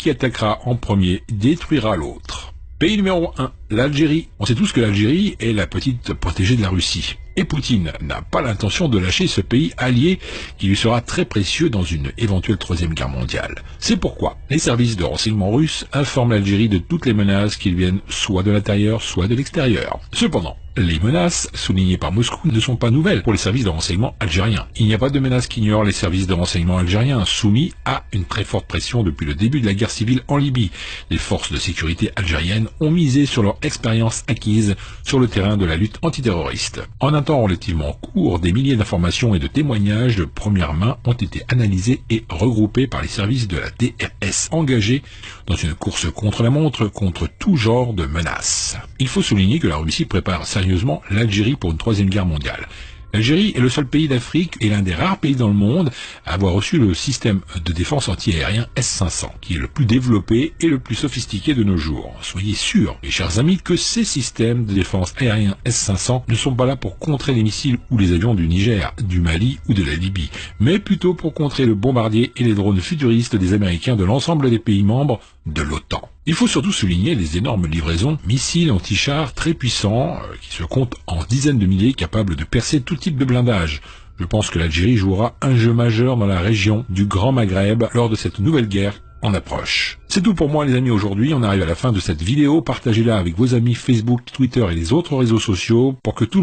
qui attaquera en premier détruira l'autre. Pays numéro 1, l'Algérie. On sait tous que l'Algérie est la petite protégée de la Russie. Et Poutine n'a pas l'intention de lâcher ce pays allié qui lui sera très précieux dans une éventuelle troisième guerre mondiale. C'est pourquoi les services de renseignement russes informent l'Algérie de toutes les menaces qui viennent soit de l'intérieur, soit de l'extérieur. Cependant, les menaces soulignées par Moscou ne sont pas nouvelles pour les services de renseignement algériens. Il n'y a pas de menace qu'ignorent les services de renseignement algériens, soumis à une très forte pression depuis le début de la guerre civile en Libye. Les forces de sécurité algériennes ont misé sur leur expérience acquise sur le terrain de la lutte antiterroriste. En un temps relativement court, des milliers d'informations et de témoignages de première main ont été analysés et regroupés par les services de la DRS, engagés dans une course contre la montre contre tout genre de menaces. Il faut souligner que la Russie prépare sérieusement l'Algérie pour une troisième guerre mondiale. L'Algérie est le seul pays d'Afrique et l'un des rares pays dans le monde à avoir reçu le système de défense anti-aérien S-500, qui est le plus développé et le plus sophistiqué de nos jours. Soyez sûrs, mes chers amis, que ces systèmes de défense aérien S-500 ne sont pas là pour contrer les missiles ou les avions du Niger, du Mali ou de la Libye, mais plutôt pour contrer le bombardier et les drones futuristes des Américains de l'ensemble des pays membres de l'OTAN. Il faut surtout souligner les énormes livraisons missiles anti-chars très puissants qui se comptent en dizaines de milliers capables de percer tout type de blindage. Je pense que l'Algérie jouera un jeu majeur dans la région du Grand Maghreb lors de cette nouvelle guerre en approche. C'est tout pour moi les amis aujourd'hui, on arrive à la fin de cette vidéo, partagez-la avec vos amis Facebook, Twitter et les autres réseaux sociaux pour que tout